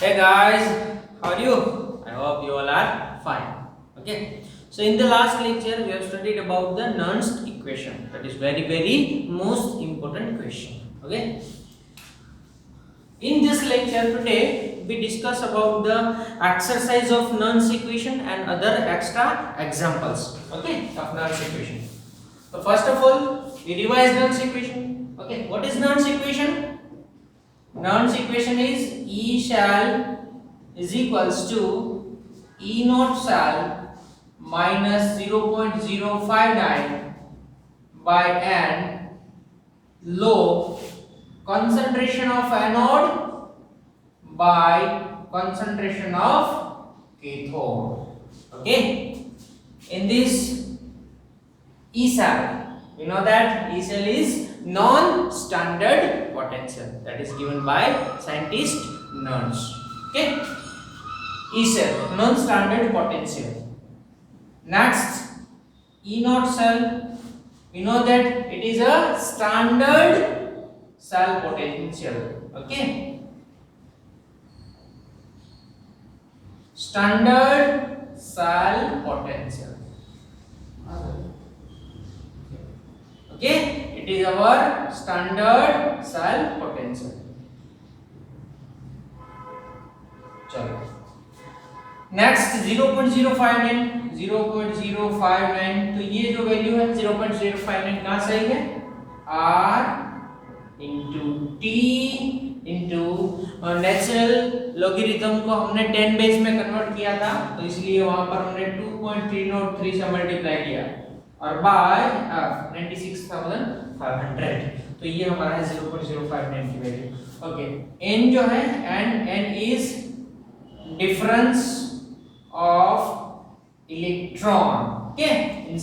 Hey guys, how are you? I hope you all are fine. Okay. So in the last lecture we have studied about the Nernst equation. That is very most important question. Okay. In this lecture today we discuss about the exercise of Nernst equation and other extra examples. Okay, of Nernst equation. So first of all, we revise Nernst equation. Okay, what is Nernst equation? Nernst equation is E shall is equals to E naught shall minus 0.059 by N log concentration of anode by concentration of cathode. Okay, in this E cell, you know that E cell is non-standard potential, that is given by scientist Nernst. Okay, E cell non-standard potential. Next, E naught cell, you know that it is a standard cell potential. Okay, standard cell potential. Okay, it is our standard cell potential. चलो next 0.059 तो ये जो value है 0.059 कहाँ से आई है R into T into natural logarithm को हमने 10 बेस में कन्वर्ट किया था तो इसलिए वहां पर हमने 2.303 से मल्टीप्लाई किया और बाय 96,500 तो ये हमारा है 0.059 की वैल्यू. ओके, n जो है n is difference of electron. Okay, इन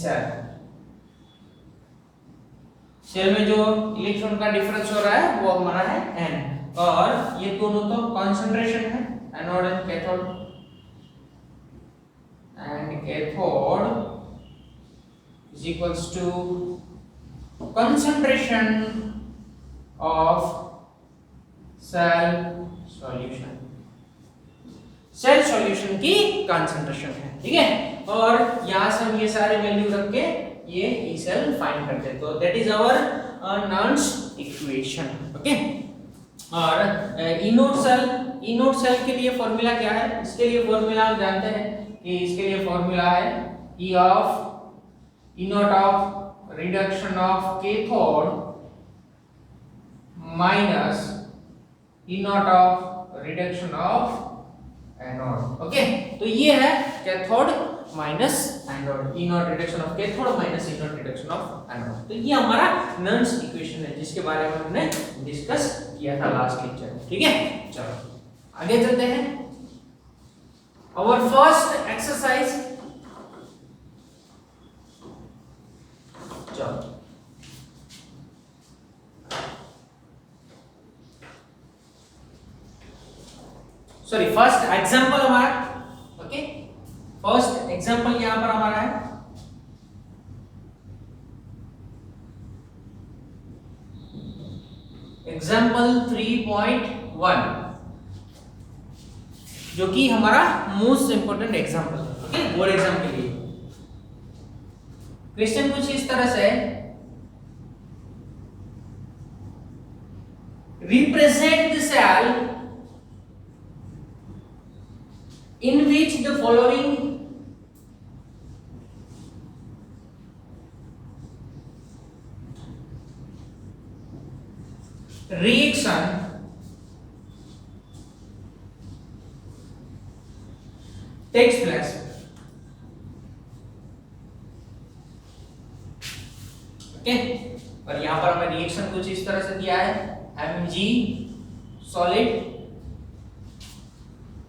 सेल में जो इलेक्ट्रॉन का डिफरेंस हो रहा है वो हमारा है n और ये दोनों तो कंसंट्रेशन है anode and cathode is equals to concentration of cell solution. Cell solution की कंसंट्रेशन है. ठीक है, और यहां से हम ये सारे वैल्यू रख के ये ई सेल फाइंड करते हैं. तो that is our Nernst equation. Okay, और ई नोट सेल के लिए फॉर्मूला क्या है? इसके लिए फॉर्मूला हम जानते हैं कि इसके लिए फॉर्मूला है E naught of reduction of cathode minus E naught of reduction of anode. Okay, तो ये है cathode minus anode. E naught reduction of cathode minus E naught reduction of anode. तो ये हमारा नर्न्स इक्वेशन है जिसके बारे में हमने डिस्कस किया था लास्ट लेक्चर में. ठीक है, चलो आगे चलते हैं. Our first exercise. Sorry, first example हमारा. ओके, फर्स्ट एग्जांपल यहां पर हमारा है एग्जांपल 3.1 जो कि हमारा मोस्ट इंपोर्टेंट एग्जांपल है. ओके, बोर्ड एग्जाम के लिए क्वेश्चन कुछ इस तरह से है. represent the cell in which the following reaction takes place. Okay, और यहां पर हमें रिएक्शन कुछ इस तरह से दिया है Mg solid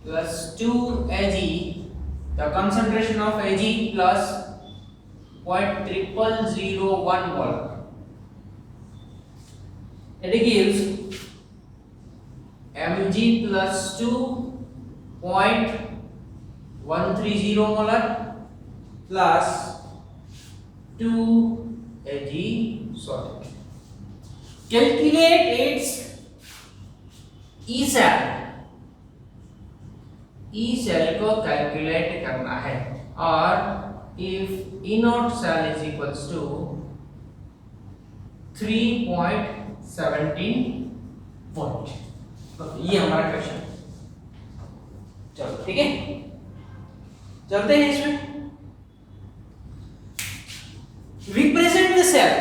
plus 2Ag, the concentration of Ag plus 0.0001 mole. It gives Mg plus 2.130 molar plus 2Ag solid. Calculate its E cell E cell को कैलकुलेट करना है और if E not cell is equals to 3.17 volt. ये हमारा question. चलो ठीक है, चलते हैं इसमें। Represent the cell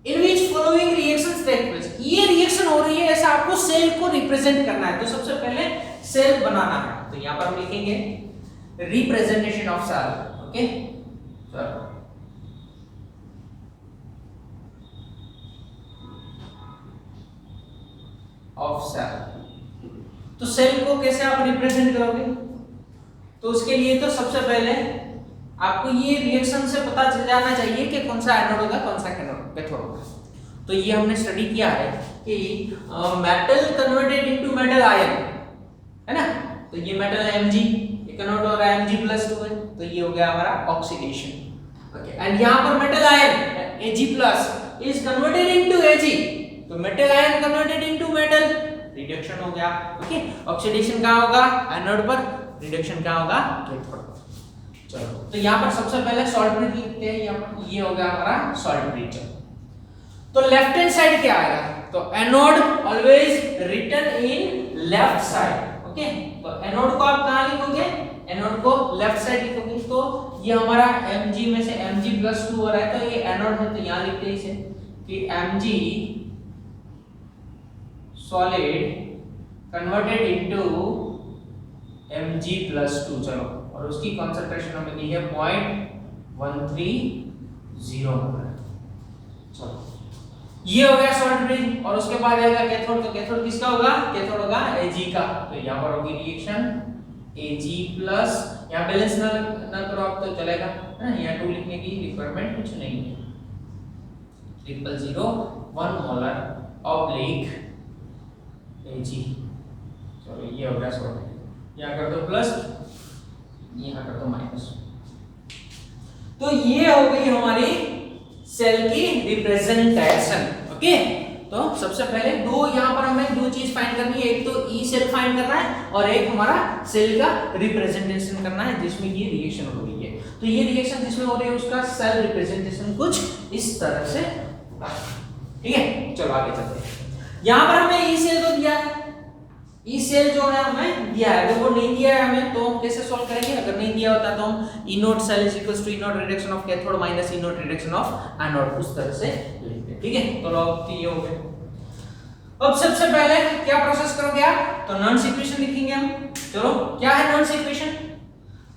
in which following reactions take place. ये रिएक्शन हो रही है, ऐसा आपको सेल को रिप्रेजेंट करना है। तो सबसे पहले सेल बनाना है, तो यहां पर हम लिखेंगे रिप्रेजेंटेशन ऑफ सेल। ओके, चलो ऑफ सेल। तो सेल को कैसे आप रिप्रेजेंट करोगे? तो उसके लिए तो सबसे पहले आपको ये रिएक्शन से पता चल जाना चाहिए कि कौन सा एनोड होगा, कौन सा कैथोड होगा। तो ये हमने स्टडी किया है कि metal converted into metal ion, है ना। तो ये मेटल Mg, ये कन्वर्ट हो रहा है Mg+2 है, तो ये हो गया हमारा ऑक्सीडेशन। ओके, एंड यहां पर metal ion Ag+ is converted into Ag, तो metal ion converted into metal, reduction हो गया। ओके, ऑक्सीडेशन कहां होगा? एनोड पर, रिडक्शन कहां होगा? कैथोड पर। चलो, तो यहां पर सबसे पहले सॉल्ट ब्रिज लिखते हैं। यहां पर ये हो गया हमारा सॉल्ट ब्रिज। तो लेफ्ट हैंड साइड क्या आएगा? तो anode always written in left side. Okay, तो एनोड को आप कहां लिखोगे? एनोड को लेफ्ट साइड लिखोगे। तो ये हमारा Mg में से Mg+2 हो रहा है, तो ये एनोड है, तो यहां लिखते हैं इसे कि Mg solid converted into Mg+2। चलो, और उसकी कंसंट्रेशन हमें दी है 0.130। चलो, ये हो गया सॉल्ट ब्रिज। और उसके बाद आएगा कैथोड। तो कैथोड किसका होगा? कैथोड होगा Ag का। तो यहां पर होगी रिएक्शन Ag+, यहां बैलेंस ना करो आप तो चलेगा, है ना। यहां 2 लिखने की रिक्वायरमेंट कुछ नहीं है। 0.001 मोलर ऑब्लिक Ag। चलो, ये हो गया सॉल्ट। यहां कर दो प्लस, यहां कर दो माइनस। तो ये हो गई हमारी सेल की रिप्रेजेंटेशन। ओके, तो सबसे पहले यहां पर हमें दो चीज फाइंड करनी है। एक तो ई सेल फाइंड करना है और एक हमारा सेल का रिप्रेजेंटेशन करना है जिसमें ये रिएक्शन हो रही है। तो ये रिएक्शन जिसमें हो रही है उसका सेल रिप्रेजेंटेशन कुछ इस तरह से होगा। ठीक है, चलो आगे चलते हैं। यहां पर हमें ई सेल तो दिया है, ई सेल जो है हमें दिया है। अगर वो नहीं दिया है हमें तो हम कैसे सॉल्व करेंगे? अगर नहीं दिया होता तो हम E naught cell is equals to E naught reduction of cathode minus E naught reduction of anode, उस तरह से लिखते हैं। ठीक है, तो अब ये हो गया। अब सबसे पहले क्या प्रोसेस करोगे आप? तो नॉन्स इक्वेशन लिखेंगे हम। चलो, क्या है नॉन्स इक्वेशन?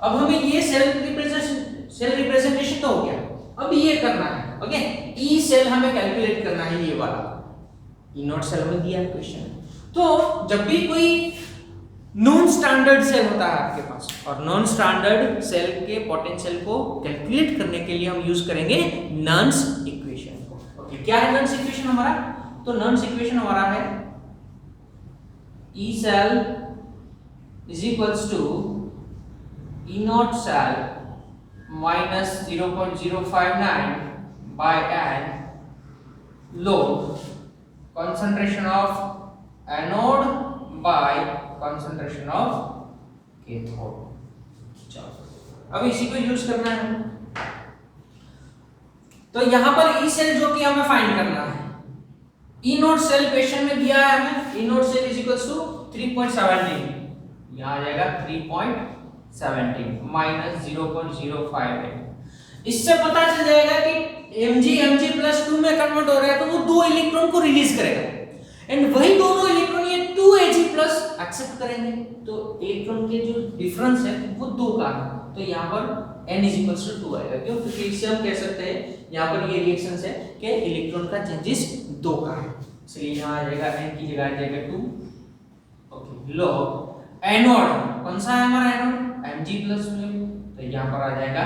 अब हमें ये सेल रिप्रेजेंटेशन तो हो गया, अब ये करना है। ओके, ई सेल हमें कैलकुलेट करना है, ये वाला ई नोट सेल में दिया है क्वेश्चन। तो जब भी कोई नॉन स्टैंडर्ड सेल होता है आपके पास, और नॉन स्टैंडर्ड सेल के पोटेंशियल को कैलकुलेट करने के लिए हम यूज करेंगे नॉन्स इक्वेशन को। ओके, क्या है नॉन्स इक्वेशन हमारा? तो नॉन्स इक्वेशन हमारा है E cell is equals to E not cell minus 0.059 by n log concentration of anode by concentration of cathode. चलो, अब इसी को यूज करना है। तो यहां पर ई सेल जो कि हमें फाइंड करना है, ई नोट सेल क्वेश्चन में दिया है हमें E naught cell is equals to 3.17, यहां आ जाएगा 3.17 माइनस 0.058। इससे पता चल जाएगा कि Mg+2 में कन्वर्ट हो रहा है, तो वो 2 इलेक्ट्रॉन को रिलीज करेगा, एंड वही दोनों इलेक्ट्रॉन ये 2Ag+ एक्सेप्ट करेंगे। तो इलेक्ट्रॉन के जो डिफरेंस है वो 2 का है, तो यहाँ पर n = 2 आएगा। क्यों? क्योंकि इससे हम कह सकते हैं यहाँ पर ये रिएक्शंस है कि इलेक्ट्रॉन का चेंजेस 2 का है, इसलिए यहाँ आ जाएगा n की जगह आ जाएगा 2। ओके, log एनोड कौन सा है हमारा एनोड? Mg+2, तो यहाँ पर आ जाएगा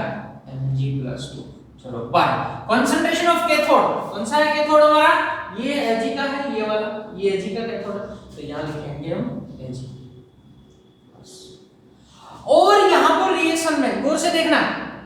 Mg+2। चलो, बाय कंसंट्रेशन ऑफ कैथोड, कौन सा है कैथोड हमारा? ये Ag का है, ये वाला, ये Ag का कैथोड है, तो यहाँ लिखेंगे हम Ag। और यहाँ पर रिएक्शन में गौर से देखना,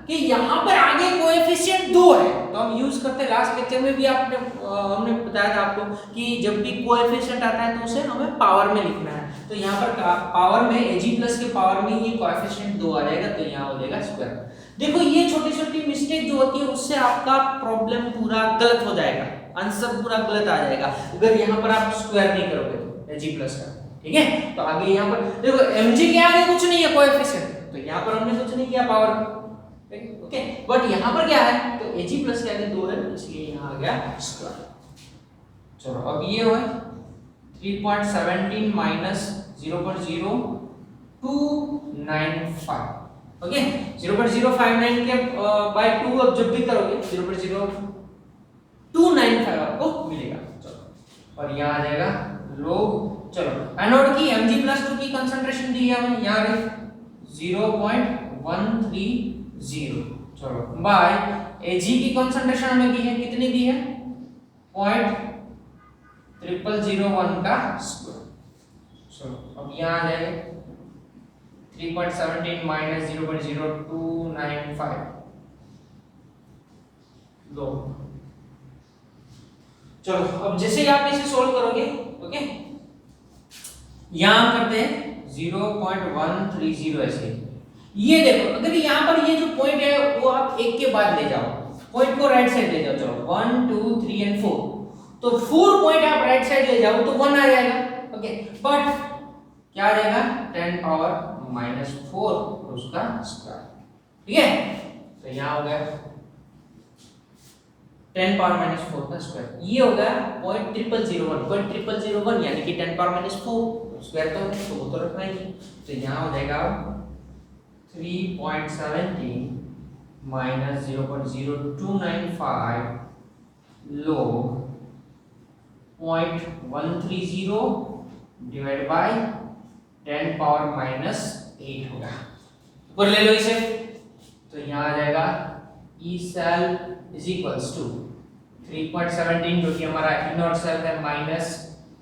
कि यहाँ पर आगे कोएफिशिएंट 2 है, तो हम यूज करते हैं, लास्ट लेक्चर में भी आपने हमने बताया था आपको कि जब भी कोएफिशिएंट आता है तो उसे हमें पावर में लिखना है। तो यहाँ पर पावर में Ag प्लस के पावर में ये कोएफिशिएंट 2 आ जाएगा, तो यहाँ हो जाएगा स्क्वायर। देखो ये छोटी छोटी मिस्टेक जो होती है उससे आपका प्रॉब्लम पूरा गलत हो जाएगा, आंसर पूरा गलत आ जाएगा अगर यहाँ पर आप स्क्वायर नहीं करोगे तो Ag प्लस का, ठीक है। तो आगे यहाँ पर देखो Mg के आगे कुछ नहीं है कोएफिशिएंट, तो यहाँ पर हमने कुछ नहीं किया पावर, ओके, बट यहाँ पर क्या है, तो Ag प्लस के आगे 2 है इसलिए यहाँ आ गया स्क्वायर। चलो अब ये हो 3.17 माइनस 0.0295, ओके, 0.059 के बाय 2 अब जब भी करोगे 0.0295 आपको मिलेगा। चलो और यहाँ आ जाएगा लोग, चलो एनोड की Mg+2 की कंसंट्रेशन दी है हमें यहाँ 0.130, चलो बाय Ag की कंसंट्रेशन हमें दी है, कितनी दी है 0.0001 का स्क्वायर। चलो अब यहाँ आ जाएगा 3.17 माइनस 0.0295 लो। चलो अब जैसे ही आप इसे सोल्व करोगे, ओके, यहां करते हैं 0.130 ऐसे। ये देखो अगर यहाँ पर ये जो पॉइंट है वो आप एक के बाद ले जाओ, पॉइंट को राइट साइड ले जाओ, चलो 1 2 3 एंड 4, तो 4 पॉइंट आप राइट साइड ले जाओ तो 1 आ जाएगा, ओके, बट क्या आ जाएगा 10 पावर माइनस 4 और उसका स्क्वायर, ठीक है। तो यहाँ हो गया 10 पावर माइनस 4 का स्क्वायर, ये हो गया 0.0001 यानी कि 10 पावर माइनस 4 स्क्वायर तो वो तो रखना ही, तो यहाँ हो जाएगा 3.17 minus 0.0295 log 0.130 divide by 10 power minus 8 होगा, ऊपर ले लो इसे, तो यहाँ आ जाएगा E cell is equals to 3.17 जो कि हमारा इनर सेल है माइनस,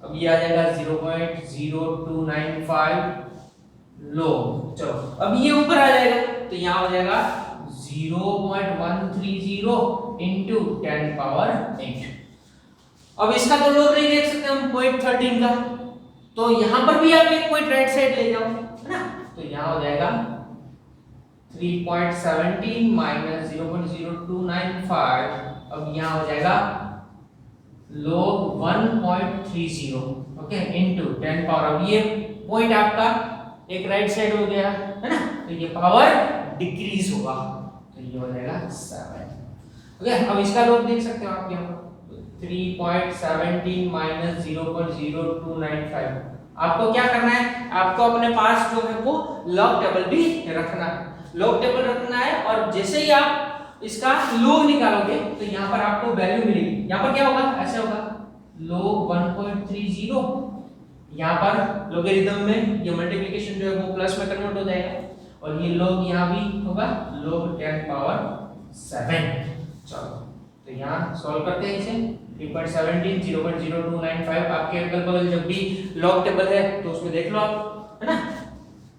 अब ये आ जाएगा 0.0295 log, चलो अब ये ऊपर आ जाएगा तो यहाँ हो जाएगा 0.130 into 10 पावर 8। अब इसका तो लोग नहीं देख सकते हम 0.13 का, तो यहाँ पर भी आप एक पॉइंट राइट साइड ले जाओ, है ना, तो यहाँ हो जाएगा 3.17 माइनस 0.0295, अब यहाँ हो जाएगा log 1.30, ओके, इनटू 10 पावर, अब ये पॉइंट आपका एक राइट साइड हो गया, है ना, तो ये पावर डिक्रीज होगा, तो ये हो जाएगा 7, ओके। अब इसका लोग देख सकते हो आप यहाँ 3.17 माइनस 0.0295, आपको क्या करना है, आपको अपने पास जो है वो लॉग टेबल भी रखना है, लॉग टेबल रखना है, और जैसे ही आप इसका log निकालोगे तो यहाँ पर आपको वैल्यू मिलेगी, यहाँ पर क्या होगा, ऐसे होगा log 1.30, यहाँ पर लोगरिथम में ये मल्टीप्लिकेशन जो है वो प्लस में कन्वर्ट हो जाएगा, और ये log यहाँ भी होगा log 10 पावर 7। चलो तो यहाँ सॉल्व करते हैं इसे, 3.17 0.0295 आपके अगल बगल जब भी लॉग टेबल है तो उसमें देख लो आप, है ना,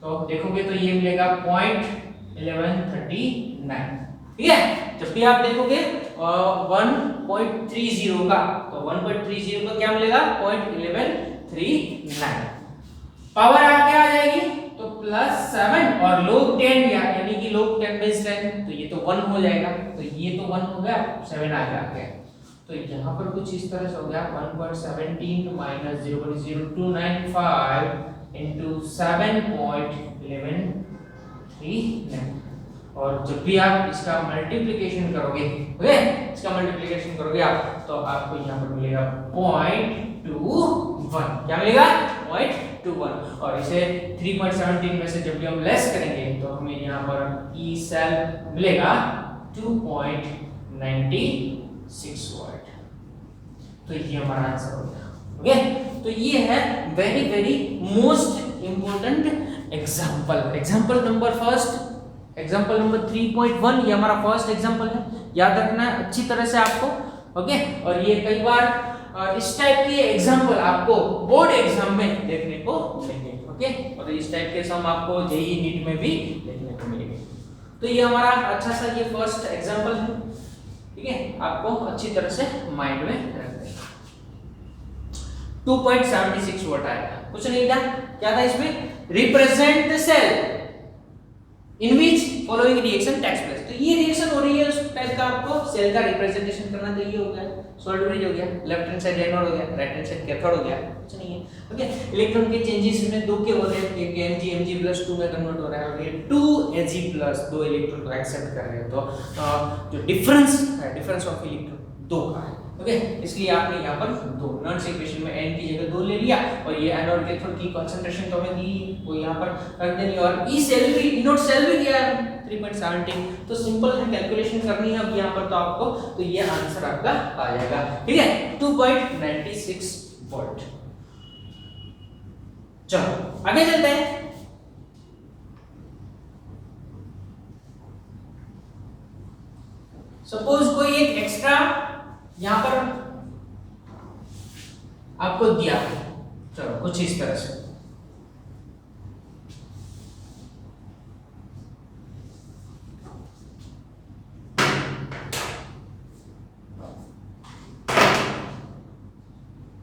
तो देखोगे तो ये मिलेगा 0.1139, ठीक है। जब भी आप देखोगे 1.30 का, तो 1.30 का क्या मिलेगा 0.1139, पावर आगे आ जाएगी तो +7 और log 10 यानी कि log 10/10, तो ये तो 1 हो जाएगा, तो ये तो 1 हो गया, 7 आ गया, तो यहाँ पर कुछ इस तरह से हो गया 1.17 माइनस 0.0295 into 7.1139, और जब भी आप इसका मल्टीप्लिकेशन करोगे, ओके, इसका मल्टीप्लिकेशन करोगे आप तो आपको यहाँ पर मिलेगा 0.21, क्या मिलेगा 0.21, और इसे 3.17 में से जब भी हम लेस करेंगे तो हमें यहाँ पर E सेल मिलेगा 2.96 वाट, तो ये हमारा आंसर हो गया, ओके। तो ये है very very most important example number first, example number 3.1, ये हमारा फर्स्ट एग्जाम्पल है, याद रखना है अच्छी तरह से आपको, ओके। और ये कई बार इस टाइप के एग्जाम्पल आपको बोर्ड एग्जाम में देखने को मिलेंगे, ओके, और इस टाइप के सम आपको जेईई नीट में भी देखने को मिलेंगे। तो ये हमारा अच्छा सा ये फर्स्ट एग्जांपल है, ठीक है, आपको अच्छी तरह से माइंड में रख दें। 2.76 वोल्ट आएगा, कुछ नहीं था, क्या था इसमें, represent the cell in which following reaction takes place. तो ये रिएक्शन हो रही है, उस टाइप का आपको सेल का रिप्रेजेंटेशन करना चाहिए। हो गया सॉल्ट ब्रिज, हो गया लेफ्ट हैंड साइड एनोड, हो गया राइट हैंड साइड कैथोड, हो गया, कुछ नहीं है। ओके, इलेक्ट्रॉन के चेंजेस में दो के हो रहे हैं, एक Mg+2 में कन्वर्ट हो रहा है और ये 2Ag+ दो इलेक्ट्रॉन को एक्सेप्ट कर रहे हैं। तो जो डिफरेंस है, डिफरेंस ऑफ इलेक्ट्रॉन दो का है। ओके, इसलिए आपने यहाँ पर दो नॉन इक्वेशन में n की जगह 2 ले लिया और ये एनोड कैथोड की कंसंट्रेशन तो हमें दी वो यहाँ पर रख देनी, और ई सेल भी, इनोड सेल भी दिया है 3.17। तो सिंपल है, कैलकुलेशन करनी है अब यहाँ पर तो आपको, तो ये आंसर आपका आ जाएगा, ठीक है, 2.96 वोल्ट। चलो आगे चलते हैं। सपोज कोई एक एक्स्ट्रा यहां पर आपको दिया है, चलो कुछ इस तरह से,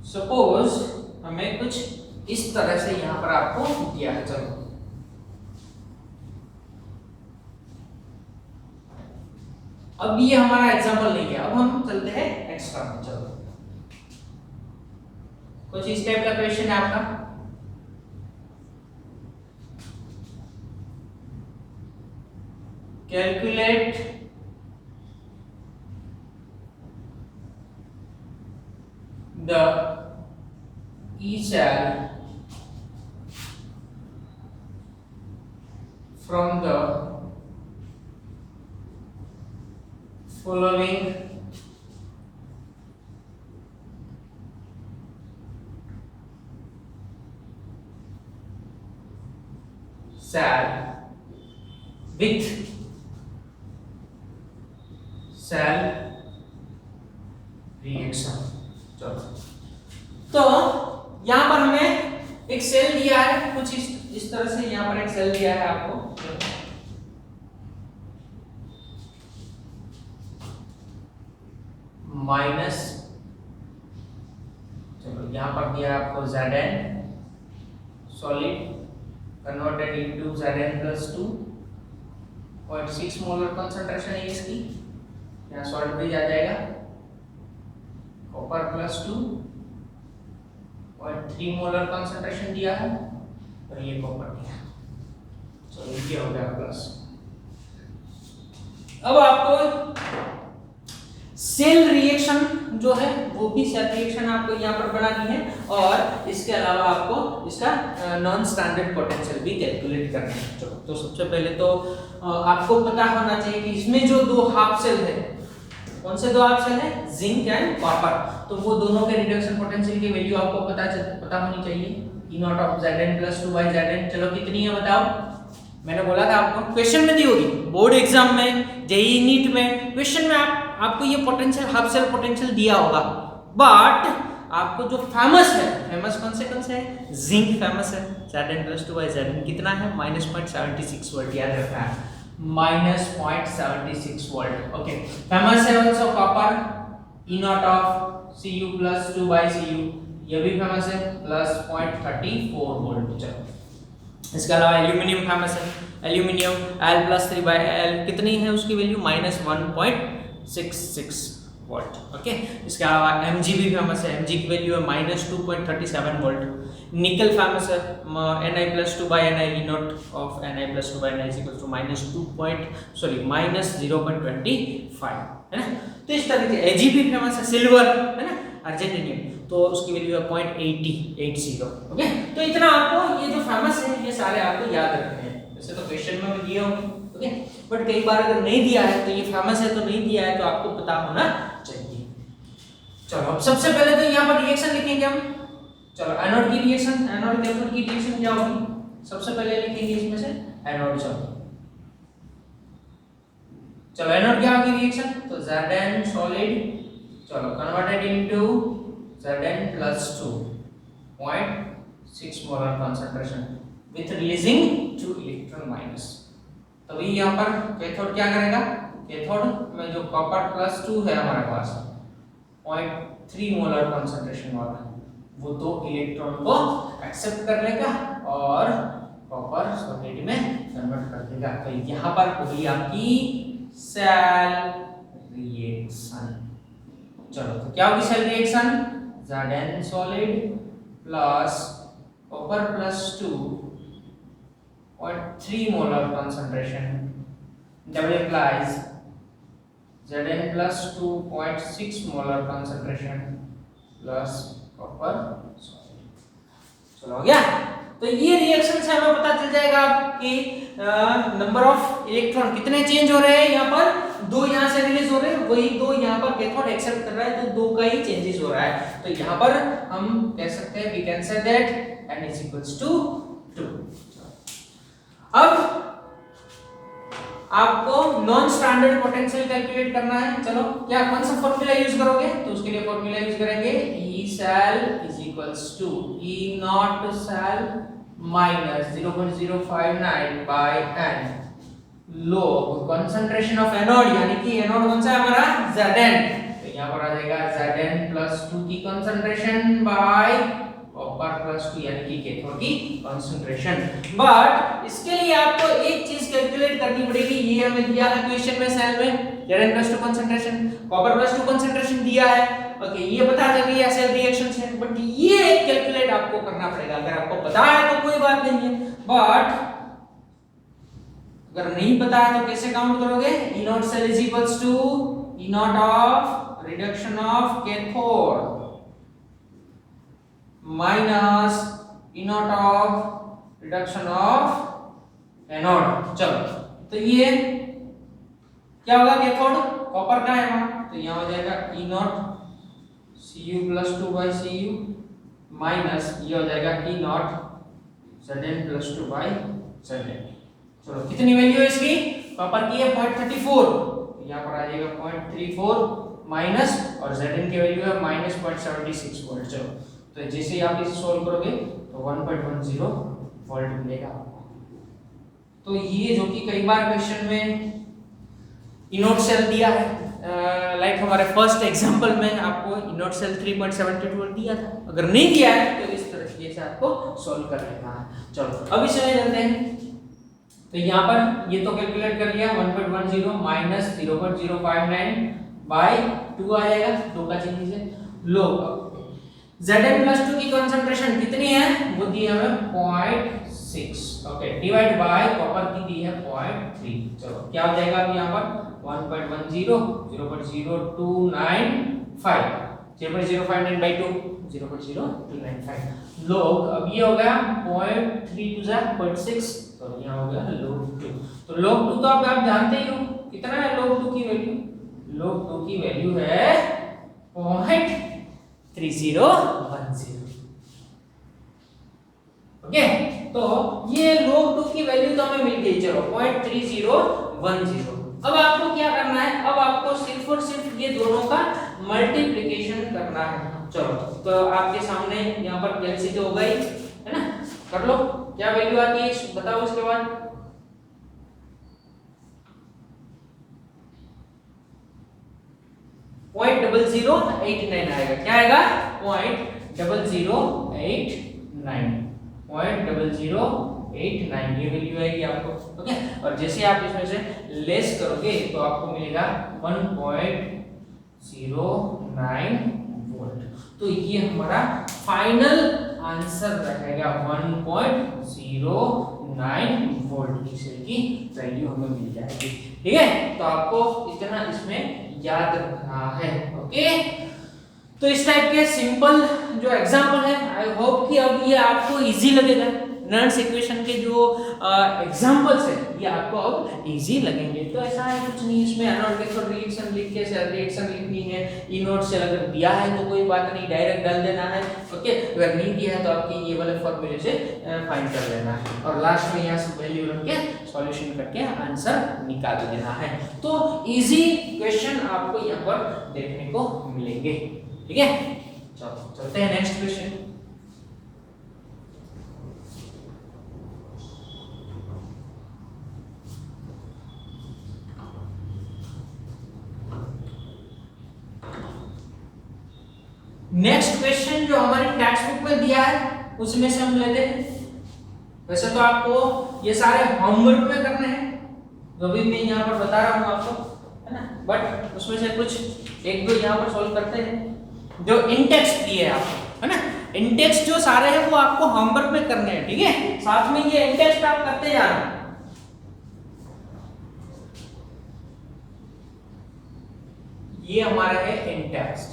सपोज हमें कुछ इस तरह से यहां पर आपको दिया है। चलो अब ये हमारा एग्जांपल नहीं है, अब हम चलते हैं एक्स्ट्रा में। चलो कुछ इस टाइप का क्वेश्चन है आपका, calculate the E cell from the following cell with cell reaction। चलो तो यहां पर हमें एक सेल दिया है, कुछ इस तरह से यहां पर एक सेल दिया है आपको, माइनस, चलो यहां पर दिया आपको Zn solid converted into Zn+2, 0.6 molar concentration है इसकी, यहाँ सॉल्ट ब्रिज आ जाएगा, कॉपर +2, 0.3 मोलर कंसंट्रेशन दिया है और ये कॉपर दिया, चलो ये हो गया प्लस। अब आपको सेल रिएक्शन जो है वो भी सेल रिएक्शन आपको यहाँ पर बनानी है, और इसके अलावा आपको इसका नॉन स्टैंडर्ड पोटेंशियल भी कैलकुलेट करना है। चलो तो सबसे पहले तो आपको पता होना चाहिए कि इसमें जो दो हाफ सेल है, कौन से दो हाफ सेल है, जिंक एंड कॉपर, तो वो दोनों के रिडक्शन पोटेंशियल की वैल्यू आपको पता होनी चाहिए। E0 ऑफ Zn+2/Zn, चलो कितनी है बताओ, मैंने बोला था आपको क्वेश्चन में दी होगी, बोर्ड एग्जाम में, जेईई नीट में क्वेश्चन में आपको ये पोटेंशियल, हाफ सेल पोटेंशियल दिया होगा, बट आपको जो फेमस है, फेमस कौन से है, जिंक फेमस है, Zn+2/Zn कितना है, -0.76 वोल्ट, याद रखना है -0.76 वोल्ट। ओके, फेमस है also copper, E0 of Cu+2/Cu, ये भी फेमस है, +0.34 वोल्ट। चलो इसके अलावा एल्यूमिनियम फेमस है, एल्यूमिनियम Al+3/Al कितनी है उसकी वैल्यू, -1.66 वोल्ट। ओके, इसके अलावा Mg भी फेमस है, Mg की वैल्यू है -2.37 वोल्ट। निकल फेमस है, Ni+2/Ni, E0 ऑफ Ni+2/Ni -0.25 है ना। तो इस तरह के Ag भी फेमस है, सिल्वर है ना, अर्जेंटीनियम, तो उसकी वैल्यू है 0.80। ओके, तो इतना आपको ये जो फेमस है ये सारे आपको याद रखने हैं, वैसे तो क्वेश्चन में भी दिए होंगे, ओके, बट कई बार अगर नहीं दिया है तो ये फेमस है तो नहीं दिया है तो आपको पता होना चाहिए। चलो अब सबसे पहले तो यहाँ पर रिएक्शन लिखेंगे हम। चलो एनोड की रिएक्शन, एनोड कैथोड की रिएक्शन क्या होगी, सबसे पहले लिखेंगे इसमें से एनोड। चलो एनोड क्या होगी रिएक्शन, तो Zn सॉलिड, चलो converted into Zn+2, 0.6 molar concentration with releasing 2 electron minus. तभी यहाँ पर कैथोड क्या करेगा, कैथोड में जो कॉपर +2 है हमारे पास 0.3 मोलर कंसंट्रेशन वाला, वो 2 इलेक्ट्रॉन को एक्सेप्ट कर लेगा और कॉपर सॉलिड में कन्वर्ट कर देगा। तो यहाँ पर होगी आपकी सेल रिएक्शन। चलो तो क्या होगी cell reaction, Zn solid plus copper +2 0.3 molar concentration double applies Zn plus 2.6 molar concentration plus copper solid। चलो हो गया। तो ये रिएक्शन से हमें पता चल जाएगा कि नंबर ऑफ इलेक्ट्रॉन कितने चेंज हो रहे हैं। यहाँ पर 2 यहाँ से रिलीज हो रहे हैं, वही 2 यहाँ पर कैथोड एक्सेप्ट कर रहा है, तो 2 का ही चेंजेस हो रहा है। तो यहाँ पर हम कह सकते हैं we can say that n is equals to 2। अब आपको नॉन स्टैंडर्ड पोटेंशियल कैलकुलेट करना है। चलो क्या कौन सा फॉर्मूला यूज करोगे, तो उसके लिए फॉर्मूला यूज करेंगे E cell is equals to E naught cell minus 0.059 by n log concentration of anode, यानी कि एनोड कौन सा है हमारा Zn, तो यहाँ पर आ जाएगा Zn plus 2 की concentration by कॉपर +2 यानी कि कैथोड की कंसंट्रेशन। बट इसके लिए आपको एक चीज कैलकुलेट करनी पड़ेगी, ये हमें दिया है क्वेश्चन में सेल में Zn +2 कंसंट्रेशन, कॉपर +2 कंसंट्रेशन दिया है। ओके ये बता देंगे ये सेल रिएक्शन से, बट ये कैलकुलेट आपको करना पड़ेगा। अगर आपको पता है तो कोई बात नहीं है, बट अगर नहीं पता है तो कैसे काउंट करोगे, E naught cell is equals to E naught of reduction of cathode minus E naught of reduction of anode. चलो तो ये क्या होगा, कैथोड कॉपर का है वहां, तो यहाँ हो जाएगा E naught Cu plus 2 by Cu minus ये हो जाएगा E naught Zn plus 2 by Zn। चलो कितनी वैल्यू है इसकी, कॉपर की है 0.34, तो यहाँ पर आ जाएगा 0.34 माइनस और Zn की वैल्यू है -0.76 वोल्ट। चलो तो जैसे ही आप इसे सॉल्व करोगे तो 1.10 वोल्ट मिलेगा आपको। तो ये जो कि कई बार क्वेश्चन में इनोट सेल दिया है, लाइक हमारे फर्स्ट एग्जांपल में आपको इनोट सेल 3.72 वोल्ट दिया था। अगर नहीं दिया है तो इस तरीके से आपको सॉल्व कर लेना है। चलो अब इसे चलते हैं। तो यहाँ पर ये तो कैलकुलेट कर लिया, 1.10 माइनस 0.059 बाय 2 आ जाएगा, 2 का चेंज है। लो Zn plus 2 की कंसंट्रेशन कितनी है, वो दी है हमें 0.6, ओके, डिवाइड बाय कॉपर की दी है 0.3। चलो क्या हो जाएगा अब यहाँ पर 1.10 0.0295 0.059 by 2 0.0295 log। अब ये हो गया 0.3 to 0.6, तो यहाँ हो गया log 2। तो log 2 तो आप जानते ही हो कितना है log 2 की वैल्यू, log 2 की वैल्यू है 0.3010। ओके तो ये log 2 की वैल्यू तो हमें मिल गई। चलो 0.3010। अब आपको क्या करना है, अब आपको सिर्फ और सिर्फ ये दोनों का मल्टीप्लिकेशन करना है। चलो तो आपके सामने यहाँ पर कैलसी तो हो गई है ना, कर लो क्या वैल्यू आती है बताओ। उसके बाद 0.0089 आएगा, क्या आएगा 0.0089 ये वैल्यू आएगी आपको। ओके और जैसे आप इसमें से लेस करोगे तो आपको मिलेगा 1.09 वोल्ट। तो ये हमारा फाइनल आंसर रहेगा 1.09 वोल्ट की सेल की वैल्यू हमें मिल जाएगी। ठीक है तो आपको इतना इसमें याद रखना है। ओके तो इस टाइप के सिंपल जो एग्जांपल है, आई होप कि अब ये आपको इजी लगेगा। नॉन्स इक्वेशन के जो एग्जांपल्स है ये आपको अब इजी लगेंगे। तो ऐसा है कुछ नहीं, इसमें एनोड कैथोड रिएक्शन लिख के सेल रिएक्शन लिखनी है। ई नोट से अगर दिया है तो कोई बात नहीं, डायरेक्ट डाल देना है। ओके अगर नहीं दिया है तो आपकी ये वाले फॉर्मूले से फाइंड कर लेना है और लास्ट में यहाँ से वैल्यू रख के सॉल्यूशन करके आंसर निकाल लेना है। तो इजी क्वेश्चन आपको यहाँ पर देखने को मिलेंगे। ठीक है चलो चलते हैं नेक्स्ट क्वेश्चन। नेक्स्ट क्वेश्चन जो हमारी टेक्स्ट बुक में दिया है उसमें से हम लेते हैं। वैसे तो आपको ये सारे होमवर्क में करने हैं जो भी मैं यहाँ पर बता रहा हूँ आपको, है ना, बट उसमें से कुछ एक दो यहाँ पर सॉल्व करते हैं जो इन टेक्स्ट दिए है आपको, है ना। इन टेक्स्ट जो सारे हैं वो आपको होमवर्क में करने हैं, ठीक है। साथ में ये इन टेक्स्ट आप करते जाना। ये हमारा है इन टेक्स्ट।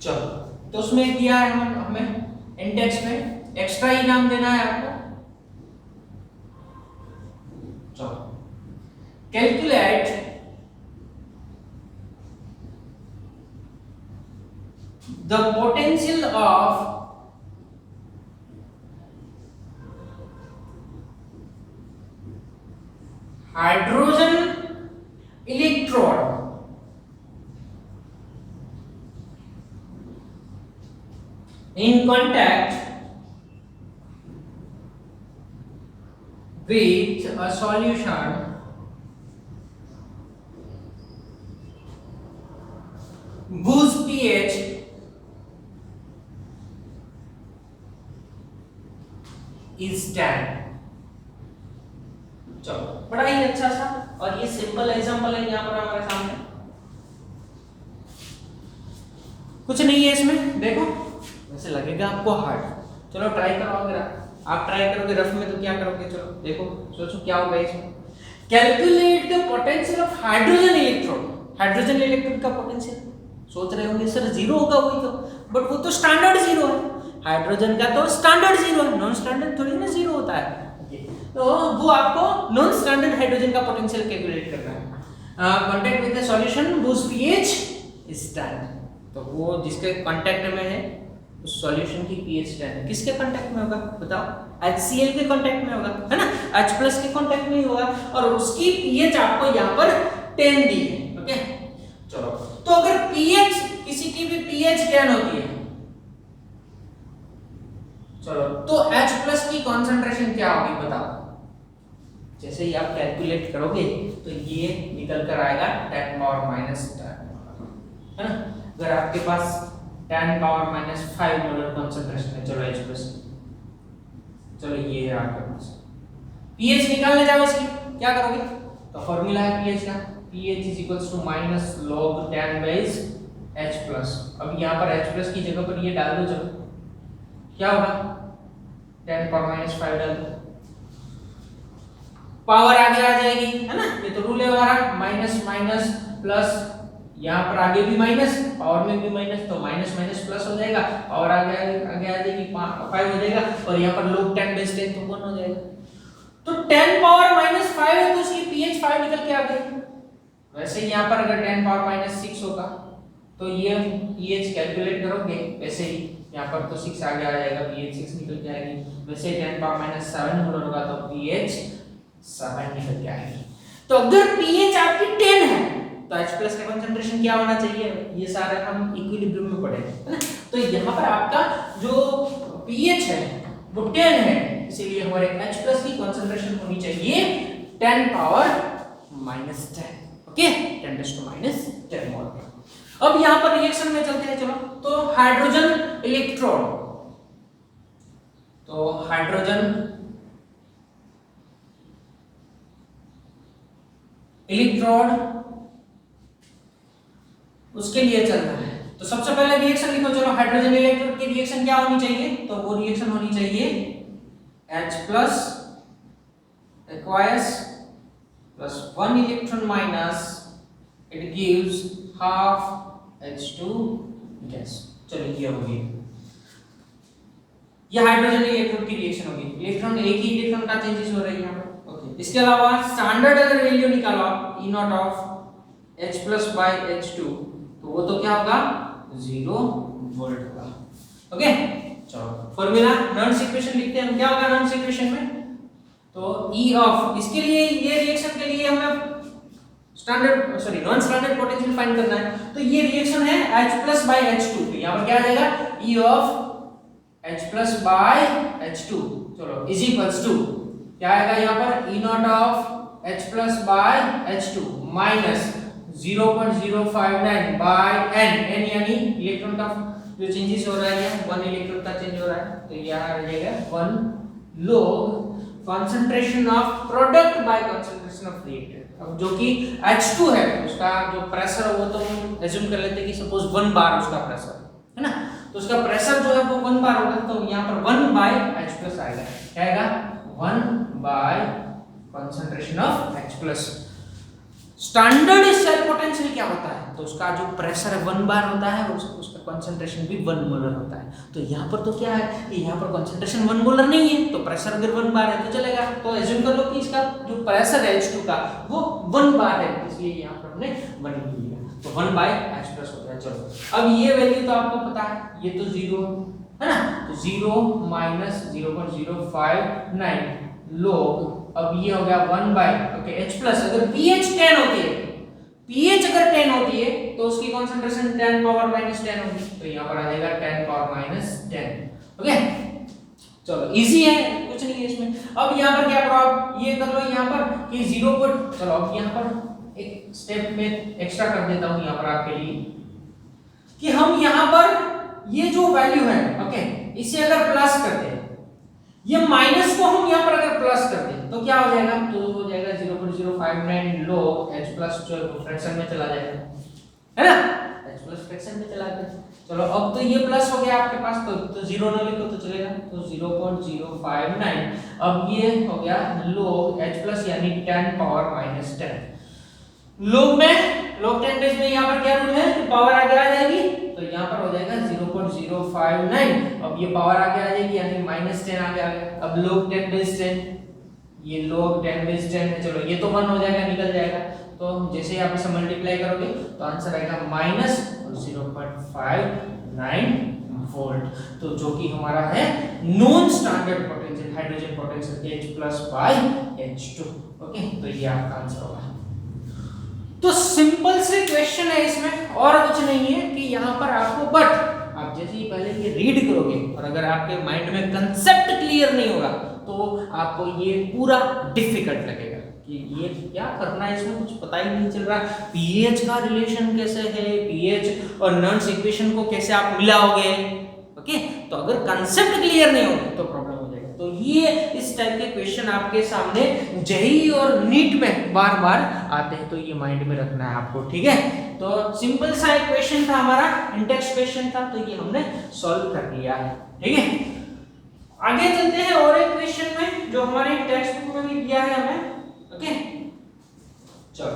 चलो, तो उसमें दिया है हमें इंडेक्स में एक्स्ट्रा इनाम देना है आपको। चलो, calculate the potential of hydrogen electrode in contact with a solution whose pH is 10। चलो, बड़ा ही अच्छा सा और ये सिंपल एग्जांपल है यहाँ पर हमारे सामने। कुछ नहीं है इसमें, देखो वैसे लगेगा आपको हार्ड। चलो ट्राई करो, अगर आप ट्राई करोगे रफ में तो क्या करोगे, चलो देखो सोचो क्या होगा इसमें। Calculate the potential of hydrogen electrode. Hydrogen electrode का पोटेंशियल सोच रहे होंगे सर जीरो होगा वही तो, बट वो तो स्टैंडर्ड जीरो है। हाइड्रोजन का तो स्टैंडर्ड जीरो है, नॉन स्टैंडर्ड थोड़ी ना जीरो होता है। तो वो आपको नॉन स्टैंडर्ड हाइड्रोजन का पोटेंशियल कैलकुलेट करना है। Contact with the solution whose pH is 10। तो वो जिसके कांटेक्ट में है उस सॉल्यूशन की पीएच 10 है। किसके कांटेक्ट में होगा बताओ? HCl के कांटेक्ट में होगा, है ना, H+ के कांटेक्ट में ही होगा और उसकी पीएच आपको यहाँ पर 10 दी है। ओके, चलो, तो अगर पीएच किसी की भी पीएच 10 होती है, चलो, तो H+ की कंसंट्रेशन क्या होगी बताओ? जैसे ही आप कैलकुलेट करोगे तो ये निकल कर आएगा 10 पावर -10, है ना। अगर आपके पास 10 पावर -5 मोलर कंसंट्रेशन है, चलो H+, चलो ये है आपके पास। pH निकालने जाओ इसकी, क्या करोगे? तो फॉर्मूला है pH का, pH = -log 10/H+। अब यहाँ पर H+ की जगह पर ये डाल दो, चलो क्या होगा? 10 पावर -5 डाल दो, पावर आगे आ जाएगी, है ना। ये तो रूल है हमारा, माइनस माइनस प्लस, यहाँ पर आगे भी माइनस, पावर में भी माइनस, तो माइनस माइनस प्लस हो जाएगा, पावर आगे आ जाएगी 5 हो जाएगा, और यहाँ पर log 10/10 तो 1 हो जाएगा। तो 10 पावर -5 है तो इसकी pH 5 निकल के आ गई। वैसे यहाँ पर अगर 10 पावर -6 होगा तो ये pH कैलकुलेट करोगे वैसे ही यहाँ पर तो 6 आगे आ जाएगा, pH 6 निकल के आएगी। वैसे 10 पावर -7 होगा तो pH 7 निकल के आएगी। तो अगर pH आपकी 10 है तो H+ का कंसंट्रेशन क्या होना चाहिए? ये सारा हम इक्विलिब्रियम में पढ़े, है ना। तो यहाँ पर आपका जो pH है वो 10 है, इसीलिए हमारे H+ की कंसंट्रेशन होनी चाहिए 10 पावर -10। ओके, 10⁻10 मोल। अब यहाँ पर रिएक्शन में चलते हैं, चलो। तो हाइड्रोजन इलेक्ट्रोड, तो हाइड्रोजन इलेक्ट्रोड उसके लिए चल रहा है। तो सबसे पहले रिएक्शन लिखो, चलो। हाइड्रोजन इलेक्ट्रोड की रिएक्शन क्या होनी चाहिए? तो वो रिएक्शन होनी चाहिए H+ aqueous plus 1 electron minus, it gives half H2 gas। चलो ये होगी, ये हाइड्रोजन इलेक्ट्रोड की रिएक्शन होगी। इलेक्ट्रॉन, एक ही इलेक्ट्रॉन का चेंजेस हो रहा है यहाँ पर। ओके, इसके अलावा स्टैंडर्ड अगर वैल्यू निकालो आप E0 ऑफ H+/H2 तो वो तो क्या होगा? 0 वोल्ट होगा। ओके, चलो फॉर्मूला नॉन्स इक्वेशन लिखते हैं हम। क्या होगा नॉन्स इक्वेशन में? तो E ऑफ, इसके लिए ये रिएक्शन के लिए हमें नॉन स्टैंडर्ड पोटेंशियल फाइंड करना है। तो ये रिएक्शन है H+/H2, तो यहाँ पर क्या आ जाएगा? E ऑफ H+/H2, चलो, इज इक्वल्स टू क्या आएगा यहाँ पर E not of H plus by H2 minus 0.059 by n यानी इलेक्ट्रॉन का जो चेंजेस हो रहा है, 1 इलेक्ट्रॉन का चेंज हो रहा है, तो यहाँ आ जाएगा 1 log concentration of product by concentration of reactant। अब जो कि H2 है उसका जो प्रेशर वो तो हम एज्यूम कर लेते हैं कि सपोज 1 बार उसका प्रेशर है ना, तो उसका प्रेशर जो है वो 1 बार होगा, तो यहाँ पर 1 बाय H प्लस आएगा। क्या आएगा? 1 by concentration of H plus. Standard cell potential क्या होता है? तो उसका जो प्रेशर है 1 बार होता है और उसका कंसंट्रेशन भी 1 मोलर होता है। तो यहाँ पर तो क्या है कि यहाँ पर कंसंट्रेशन 1 मोलर नहीं है, तो प्रेशर अगर 1 बार है तो चलेगा। तो एज्यूम कर लो कि इसका जो प्रेशर है H2 का वो 1 बार है, इसलिए यहाँ पर हमने 1 लिया, तो 1 बाय H प्लस हो गया। चलो अब ये वैल्यू तो आपको पता है, ये तो 0 है ना, तो 0 माइनस 0.059 log, अब ये हो गया 1 बाय ओके H प्लस। अगर pH 10 होती है, pH अगर 10 होती है तो उसकी कंसंट्रेशन 10 पावर माइनस 10 होगी, तो यहाँ पर आ जाएगा 10 पावर माइनस 10। ओके चलो इजी है, कुछ नहीं है इसमें। अब यहाँ पर क्या करो आप, ये कर लो यहाँ पर कि 0 पर, चलो अब यहाँ पर एक स्टेप में एक्स्ट्रा कर देता हूँ यहाँ पर आपके लिए कि हम यहाँ पर ये जो वैल्यू है ओके, इसे अगर प्लस कर दें, ये माइनस को हम यहाँ पर अगर प्लस कर दें तो क्या हो जाएगा? तो हो जाएगा 0.059 log H प्लस जो फ्रैक्शन में चला जाएगा, है ना, H प्लस फ्रैक्शन में चला गया। चलो अब तो ये प्लस हो गया आपके पास, तो 0 ना लिखो तो चलेगा, तो 0.059, अब ये हो गया log H प्लस यानी 10 पावर माइनस 10। log में log 10 बेस में यहाँ पर क्या रूल है कि पावर आगे आ जाएगी, तो यहाँ पर हो जाएगा 0.059, अब ये पावर आगे आ जाएगी यानी माइनस 10 आगे आ गया। अब log 10 बेस 10, ये log 10 बेस 10 है, चलो ये तो 1 हो जाएगा, निकल जाएगा, तो जैसे ही आप इसे मल्टीप्लाई करोगे तो आंसर आएगा माइनस 0.59 वोल्ट, तो जो कि हमारा है non standard potential, hydrogen potential H plus by H2। Okay तो ये आपका आंसर होगा। तो सिंपल से क्वेश्चन है इसमें, और कुछ नहीं है कि यहाँ पर आपको, बट आप जैसे ही पहले ये रीड करोगे और अगर आपके माइंड में कंसेप्ट क्लियर नहीं होगा तो आपको ये पूरा डिफिकल्ट लगेगा कि ये क्या करना है, इसमें कुछ पता ही नहीं चल रहा, पीएच का रिलेशन कैसे है, पीएच और नॉन्स इक्वेशन को कैसे आप मिलाओगे। ओके तो अगर कंसेप्ट क्लियर नहीं होगा तो प्रॉब्लम हो जाएगा। तो ये इस टाइप के क्वेश्चन आपके सामने जेईई और नीट में बार बार आते हैं, तो ये माइंड में रखना है आपको, ठीक है। तो सिंपल सा एक क्वेश्चन था हमारा, इंटेक्स क्वेश्चन था, तो ये हमने सॉल्व कर लिया है, ठीक है। आगे चलते हैं और एक क्वेश्चन में जो हमारे टेक्स्ट बुक में भी दिया है हमें। ओके चलो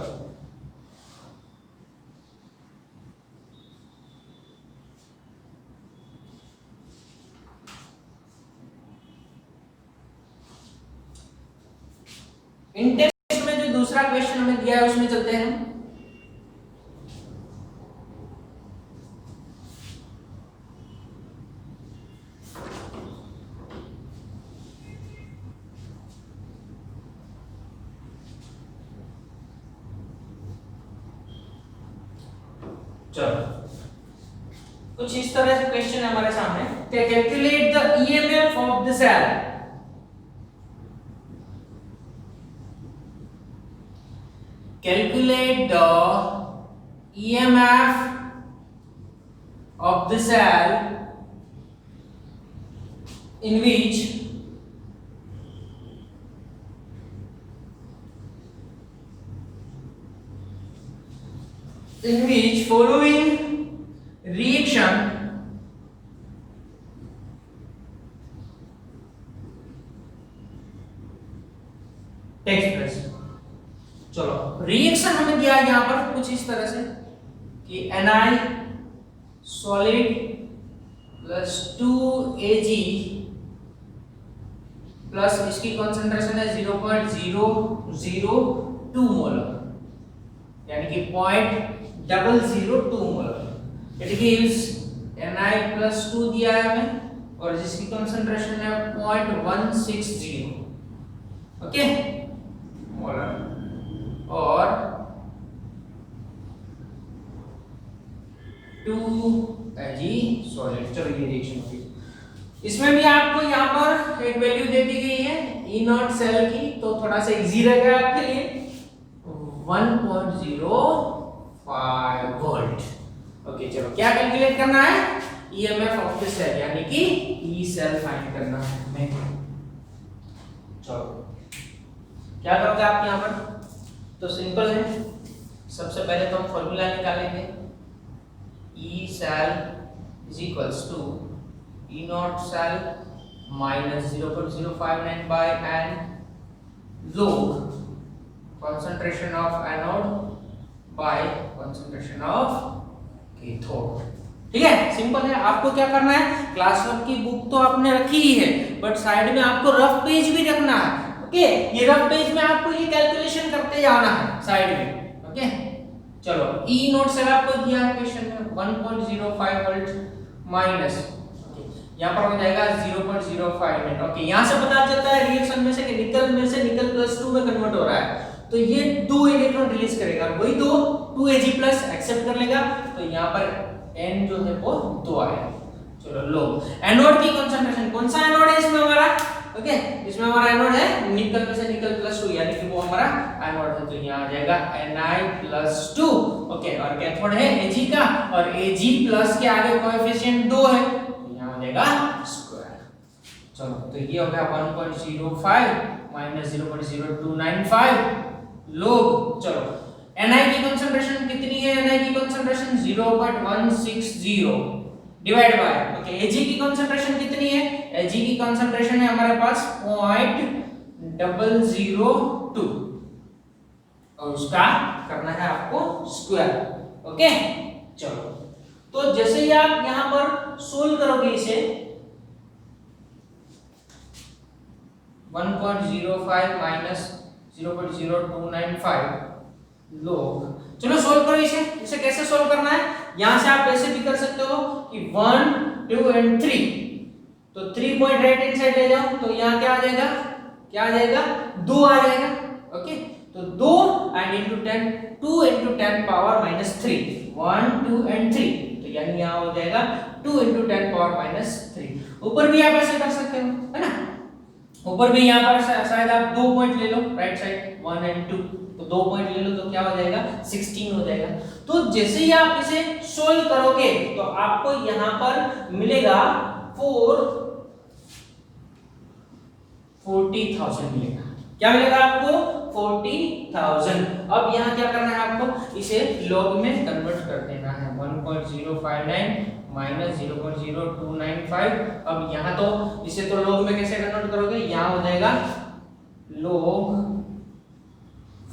इंटेक्स में जो दूसरा क्वेश्चन हमें दिया है उसमें चलते हैं हम। चलो कुछ इस तरह से क्वेश्चन है हमारे सामने, calculate the EMF of the cell. Calculate the EMF of the cell in which following reaction takes place। चलो रिएक्शन हमें दिया है यहाँ पर कुछ इस तरह से कि Na solid plus 2Ag plus इसकी कंसंट्रेशन है 0.002 मोलर यानी कि 0.002 molar. It gives Na plus 2 दिया है हमें और जिसकी कंसंट्रेशन है 0.160 ओके मोलर और 2Ag सॉलिड। चलो ये रिएक्शन होगी। इसमें भी आपको यहाँ पर एक वैल्यू दे दी गई है ई नॉट सेल की, तो थोड़ा सा इजी रहेगा आपके लिए। 1.05 वोल्ट। ओके चलो क्या कैलकुलेट करना है, ईएमएफ ऑफ द सेल यानी कि ई सेल फाइंड करना है हमें। चलो क्या करोगे आप यहाँ पर, तो सिंपल है, सबसे पहले तो हम फॉर्मूला निकालेंगे E cell is equals to E not cell minus 0.059 by n log concentration of anode by concentration of cathode। ठीक है, सिंपल है। आपको क्या करना है, क्लास वर्क की बुक तो आपने रखी ही है, बट साइड में आपको रफ पेज भी रखना है। ओके, ये रफ पेज में आपको ये कैलकुलेशन करते जाना है साइड में। ओके चलो, ई नोट से आपको दिया है क्वेश्चन में 1.05 वोल्ट माइनस, यहाँ पर हो जाएगा 0.059। ओके, यहाँ से पता चलता है रिएक्शन में से कि निकल +2 में कन्वर्ट हो रहा है, तो ये 2 इलेक्ट्रॉन रिलीज करेगा, वही 2 Ag+ एक्सेप्ट कर लेगा, तो यहाँ पर N जो है वो 2 आएगा। चलो लो, एनोड की कंसंट्रेशन, कौन सा एनोड है इसमें हमारा, ओके इसमें हमारा एनोड है निकल में से निकल +2 यानी कि वो हमारा एनोड है, तो यहाँ आ जाएगा Ni+2। ओके, और कैथोड है Ag का, और Ag+ के आगे कोएफिशिएंट 2 है, स्क्वायर। चलो तो ये हो गया 1.05 माइनस 0.0295 लोग। चलो Ni की कंसंट्रेशन कितनी है, Ni की concentration 0.160 divide by, okay Ag की कंसंट्रेशन कितनी है, Ag की कंसंट्रेशन है हमारे पास 0.002 और उसका करना है आपको स्क्वायर। ओके चलो, तो जैसे ही आप यहां पर सोल्व करोगे इसे 1.05 माइनस 0.0295 लोग, चलो सोल्व करो इसे कैसे सोल्व करना है, यहां से आप ऐसे भी कर सकते हो कि 1 2 एंड 3, तो 3 पॉइंट राइट हैंड साइड ले जाओ, तो यहां क्या आ जाएगा 2 आ जाएगा। ओके, तो 2 and into 10, 2 into 10 power -3, 1 2 and 3, यानी यहाँ हो जाएगा 2 into 10 पावर -3। ऊपर भी आप ऐसे कर सकते हो, है ना, ऊपर भी यहाँ पर शायद आप 2 पॉइंट ले लो राइट साइड 1 एंड 2, तो 2 पॉइंट ले लो तो क्या हो जाएगा 16 हो जाएगा। तो जैसे ही आप इसे सोल्व करोगे तो आपको यहाँ पर मिलेगा 40,000 मिलेगा। क्या मिलेगा आपको 40,000। अब यहाँ क्या करना है आपको, इसे लॉग में कन्वर्ट कर देना है 1.059 माइनस 0.0295। अब यहाँ तो इसे तो लॉग में कैसे कन्वर्ट करोगे, यहाँ हो जाएगा log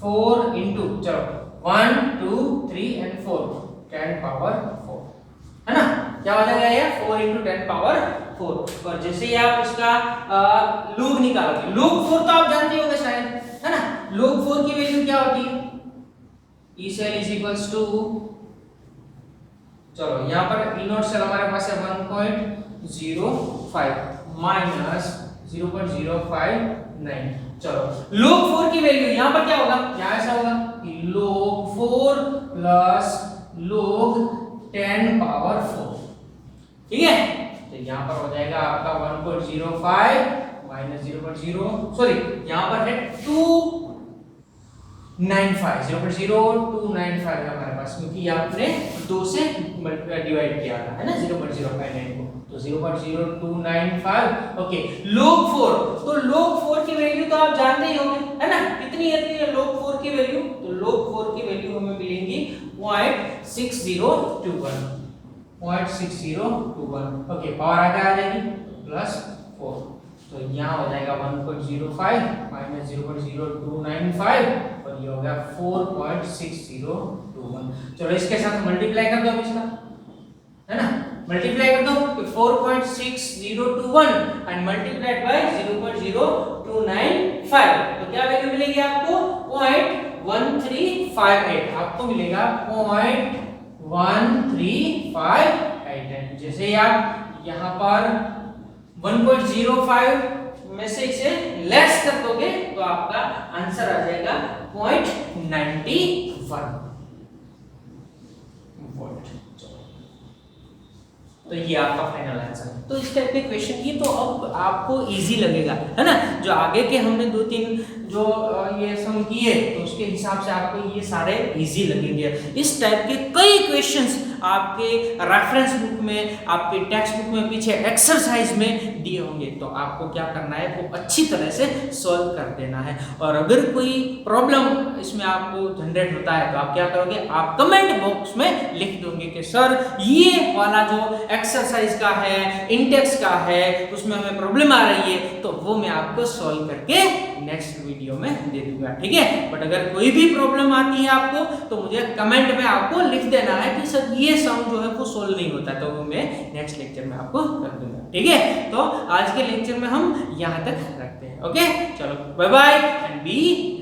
4 into, चलो 1 2 3 एंड 4 10 पावर 4, है ना, क्या हो जाएगा ये 4 into 10 पावर 4। और जैसे ही आप इसका log निकालोगे, log 4 तो आप जानते होंगे शायद, है ना, log 4 की वैल्यू क्या होती है, E cell is equals to, चलो यहाँ पर E नॉट सेल हमारे पास है 1.05 माइनस 0.059। चलो log 4 की वैल्यू यहाँ पर क्या होगा, यहाँ ऐसा होगा कि log 4 प्लस log 10 पावर 4, ठीक है, तो यहाँ पर हो जाएगा आपका 1.05 माइनस 0.0 यहाँ पर है 0.0295 है हमारे पास, क्योंकि आपने 2 से डिवाइड किया था, है ना 0.059 को, तो 0.0295। ओके, log 4, तो log 4 की वैल्यू तो आप जानते ही होंगे, है ना, कितनी है log 4 की वैल्यू, तो log 4 की वैल्यू हमें मिलेंगी 0.6021। ओके, पावर आगे आ जाएगी +4, तो यहाँ हो जाएगा 1.05 माइनस 0.0295 और ये हो गया 4.6021। चलो इसके साथ मल्टीप्लाई कर दो अब इसका, है ना, मल्टीप्लाई कर दो तो 4.6021 एंड मल्टीप्लाइड बाय 0.0295, तो क्या वैल्यू मिलेगी आपको 0.1358, आपको मिलेगा 0.1358। जैसे ही आप यहाँ पर 1.05 में से इसे लेस कर दोगे तो आपका आंसर आ जाएगा 0.91 वोल्ट। तो ये आपका फाइनल आंसर। तो इस टाइप के क्वेश्चन ये तो अब आपको इजी लगेगा, है ना। जो आगे के हमने 2-3 जो ये सम किए तो उसके हिसाब से आपको ये सारे इजी लगेंगे। इस टाइप के कई क्वेश्चंस आपके रेफरेंस बुक में, आपके टेक्स्ट बुक में पीछे एक्सरसाइज में दिए होंगे। तो आपको क्या करना है, वो अच्छी तरह से सॉल्व कर देना है। और अगर कोई प्रॉब्लम इसमें आपको जनरेट होता है तो आप क्या करोगे, आप कमेंट बॉक्स में लिख दोगे कि सर ये वाला जो एक्सरसाइज का है, इंडेक्स का है, उसमें हमें प्रॉब्लम आ रही है, तो वो मैं आपको सॉल्व करके नेक्स्ट वीडियो में दे दूंगा, ठीक है। बट अगर कोई भी प्रॉब्लम आती है आपको तो मुझे कमेंट में आपको लिख देना है कि सर ये सम जो है वो सोल्व नहीं होता, तो वो मैं नेक्स्ट लेक्चर में आपको कर दूंगा, ठीक है। तो आज के लेक्चर में हम यहाँ तक रखते हैं, ओके। चलो बाय बाय एंड बी